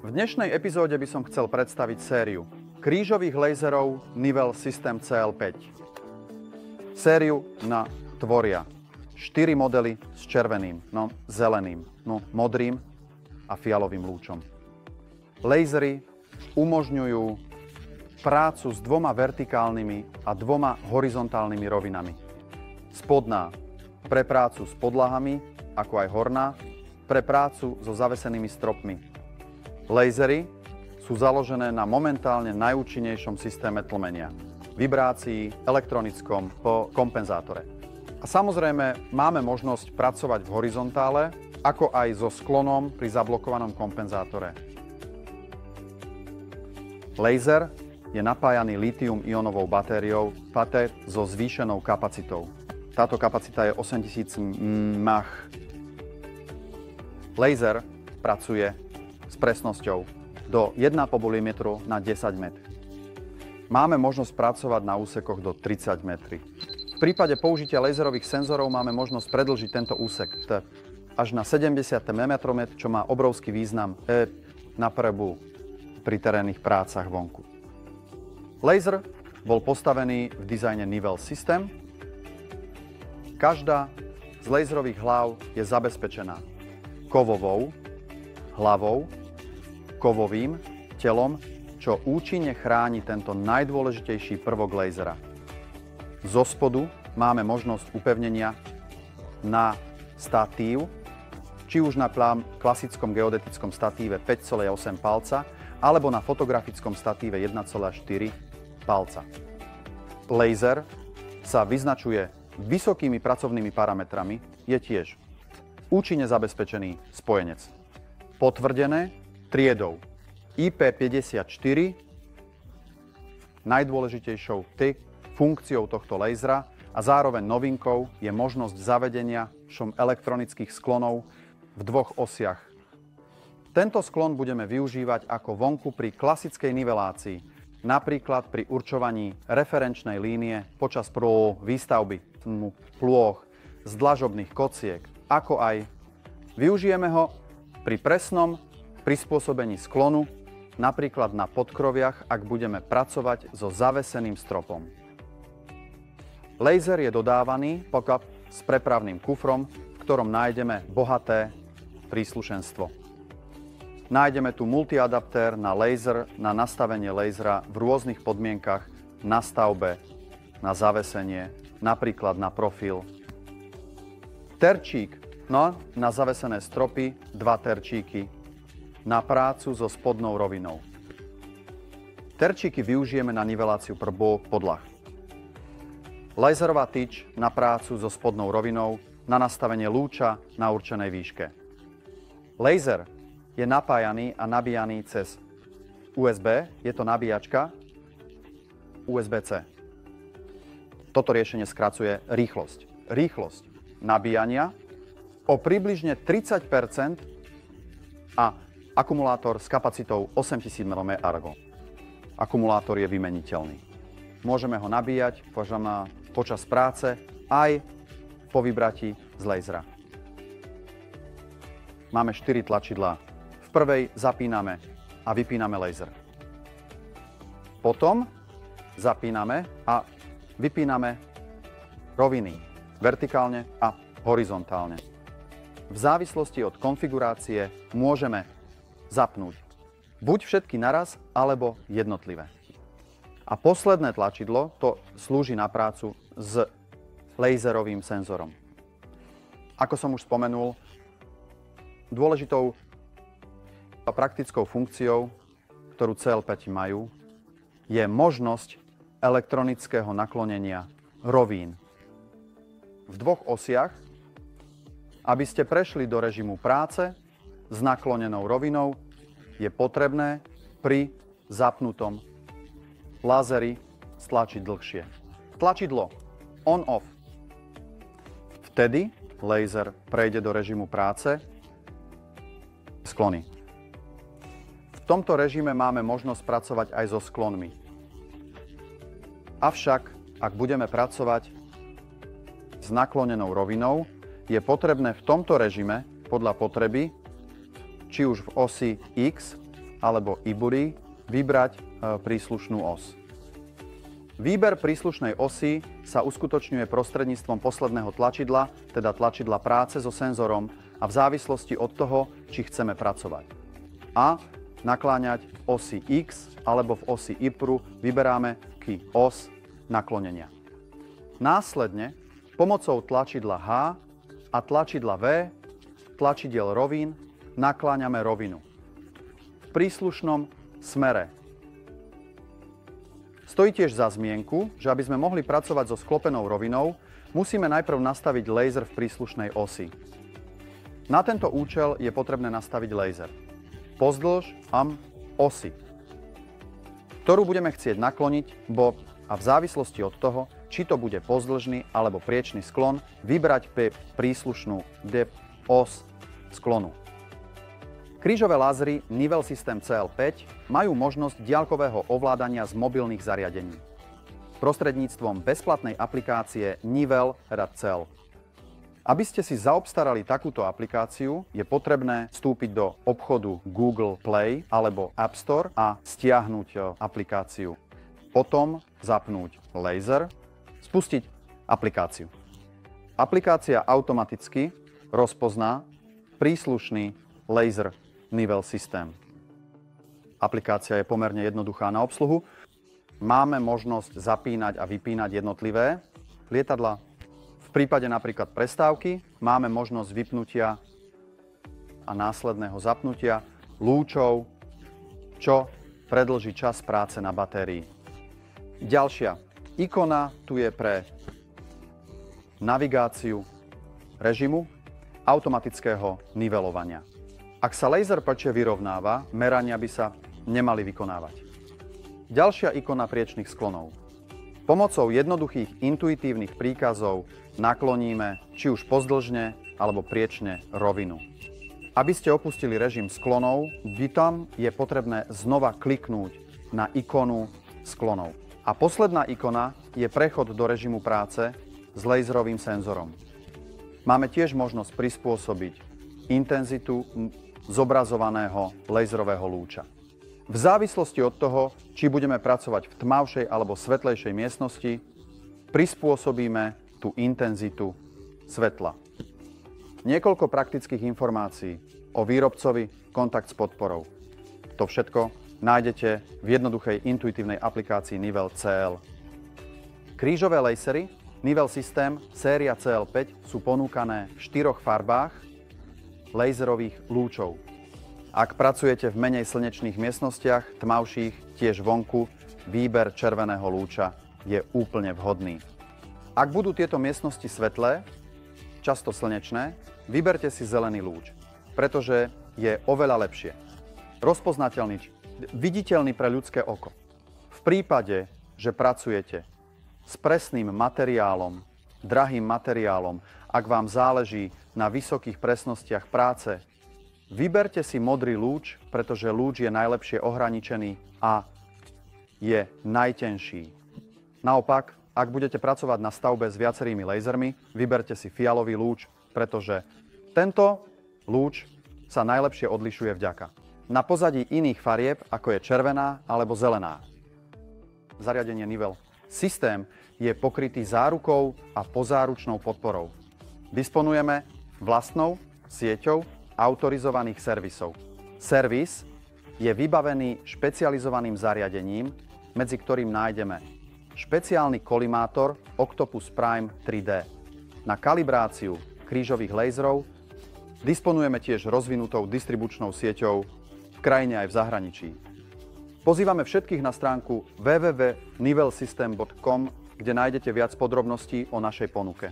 V dnešnej epizóde by som chcel predstaviť sériu krížových laserov Nivel System CL5. Sériu tvoria 4 modely s červeným, zeleným, modrým a fialovým lúčom. Lasery umožňujú prácu s 2 vertikálnymi a 2 horizontálnymi rovinami. Spodná pre prácu s podlahami, ako aj horná, pre prácu so zavesenými stropmi. Lasery sú založené na momentálne najúčinnejšom systéme tlmenia, vibrácií, elektronickom kompenzátore. A samozrejme máme možnosť pracovať v horizontále, ako aj so sklonom pri zablokovanom kompenzátore. Laser je napájaný litium-ionovou batériou so zvýšenou kapacitou. Táto kapacita je 8000 mAh. Laser pracuje s presnosťou do 1,5 mm na 10 m. Máme možnosť pracovať na úsekoch do 30 m. V prípade použitia laserových senzorov máme možnosť predĺžiť tento úsek až na 70 mm, čo má obrovský význam na prebu pri terénnych prácach vonku. Laser bol postavený v dizajne Nivel System. Každá z laserových hlav je zabezpečená kovovou hlavou, kovovým telom, čo účinne chráni tento najdôležitejší prvok lasera. Zo spodu máme možnosť upevnenia na statív, či už na klasickom geodetickom statíve 5,8 palca, alebo na fotografickom statíve 1,4 palca. Laser sa vyznačuje vysokými pracovnými parametrami, je tiež účinne zabezpečený spojenec. Potvrdené triedou IP54, najdôležitejšou funkciou tohto lasera a zároveň novinkou je možnosť zavedenia elektronických sklonov v 2 osiach. Tento sklon budeme využívať ako vonku pri klasickej nivelácii, napríklad pri určovaní referenčnej línie počas výstavby plôch z dlažobných kociek, ako aj využijeme ho pri presnom prispôsobení sklonu, napríklad na podkroviach, ak budeme pracovať so zaveseným stropom. Laser je dodávaný s prepravným kufrom, v ktorom nájdeme bohaté príslušenstvo. Nájdeme tu multiadaptér na laser, na nastavenie lasera v rôznych podmienkach na stavbe, na zavesenie, napríklad na profil. Terčík na zavesené stropy, 2 terčíky na prácu so spodnou rovinou. Terčíky využijeme na niveláciu podlah. Laserová tyč na prácu so spodnou rovinou, na nastavenie lúča na určenej výške. Laser je napájaný a nabíjaný cez USB, je to nabíjačka USB-C. Toto riešenie skracuje rýchlosť. Rýchlosť nabíjania o približne 30% a akumulátor s kapacitou 8000 mAh. Akumulátor je vymeniteľný. Môžeme ho nabíjať počas práce aj po vybratí z lasera. Máme 4 tlačidlá. V prvej zapíname a vypíname laser. Potom zapíname a vypíname roviny vertikálne a horizontálne. V závislosti od konfigurácie môžeme zapnúť buď všetky naraz, alebo jednotlivé. A posledné tlačidlo to slúži na prácu s laserovým senzorom. Ako som už spomenul, dôležitou a praktickou funkciou, ktorú CL5 majú, je možnosť elektronického naklonenia rovín v 2 osiach, aby ste prešli do režimu práce s naklonenou rovinou, je potrebné pri zapnutom laseri stlačiť dlhšie. Tlačidlo on-off. Vtedy laser prejde do režimu práce sklony. V tomto režime máme možnosť pracovať aj so sklonmi. Avšak, ak budeme pracovať s naklonenou rovinou, je potrebné v tomto režime podľa potreby, či už v osi X, v alebo eBuddy vybrať príslušnú os. Výber príslušnej osy sa uskutočňuje prostredníctvom posledného tlačidla, teda tlačidla práce so senzorom a v závislosti od toho, či chceme pracovať. A nakláňať osy X alebo v osi Y vyberáme os naklonenia. Následne pomocou tlačidla H a tlačidla V, tlačidiel rovín, nakláňame rovinu v príslušnom smere. Stojí tiež za zmienku, že aby sme mohli pracovať so sklopenou rovinou, musíme najprv nastaviť laser v príslušnej osi. Na tento účel je potrebné nastaviť laser pozdĺž osy, ktorú budeme chcieť nakloniť bok a v závislosti od toho, či to bude pozdĺžny alebo priečny sklon, vybrať príslušnú os sklonu. Krížové lasery Nivel System CL5 majú možnosť diaľkového ovládania z mobilných zariadení prostredníctvom bezplatnej aplikácie Nivel Rad-Cel. Aby ste si zaobstarali takúto aplikáciu, je potrebné vstúpiť do obchodu Google Play alebo App Store a stiahnuť aplikáciu. Potom zapnúť laser, spustiť aplikáciu. Aplikácia automaticky rozpozná príslušný laser Nivel System. Aplikácia je pomerne jednoduchá na obsluhu. Máme možnosť zapínať a vypínať jednotlivé lietadlá. V prípade napríklad prestávky máme možnosť vypnutia a následného zapnutia lúčov, čo predĺži čas práce na batérii. Ďalšia ikona tu je pre navigáciu režimu automatického nivelovania. Ak sa laser plče vyrovnáva, merania by sa nemali vykonávať. Ďalšia ikona priečnych sklonov. Pomocou jednoduchých intuitívnych príkazov nakloníme či už pozdĺžne alebo priečne rovinu. Aby ste opustili režim sklonov, tam je potrebné znova kliknúť na ikonu sklonov. A posledná ikona je prechod do režimu práce s laserovým senzorom. Máme tiež možnosť prispôsobiť intenzitu zobrazovaného laserového lúča. V závislosti od toho, či budeme pracovať v tmavšej alebo svetlejšej miestnosti, prispôsobíme tú intenzitu svetla. Niekoľko praktických informácií o výrobcovi, kontakt s podporou. To všetko nájdete v jednoduchej intuitívnej aplikácii Nivel CL. Krížové lasery Nivel System séria CL5 sú ponúkané v 4 farbách laserových lúčov. Ak pracujete v menej slnečných miestnostiach, tmavších, tiež vonku, výber červeného lúča je úplne vhodný. Ak budú tieto miestnosti svetlé, často slnečné, vyberte si zelený lúč, pretože je oveľa lepšie rozpoznateľný, viditeľný pre ľudské oko. V prípade, že pracujete s presným materiálom, drahým materiálom, ak vám záleží na vysokých presnostiach práce, vyberte si modrý lúč, pretože lúč je najlepšie ohraničený a je najtenší. Naopak, ak budete pracovať na stavbe s viacerými lasermi, vyberte si fialový lúč, pretože tento lúč sa najlepšie odlišuje vďaka na pozadí iných farieb, ako je červená alebo zelená. Zariadenie Nivel System je pokrytý zárukou a pozáručnou podporou. Disponujeme vlastnou sieťou autorizovaných servisov. Servis je vybavený špecializovaným zariadením, medzi ktorým nájdeme špeciálny kolimátor Octopus Prime 3D. Na kalibráciu krížových laserov disponujeme tiež rozvinutou distribučnou sieťou v krajine aj v zahraničí. Pozývame všetkých na stránku www.nivelsystem.com, kde nájdete viac podrobností o našej ponuke.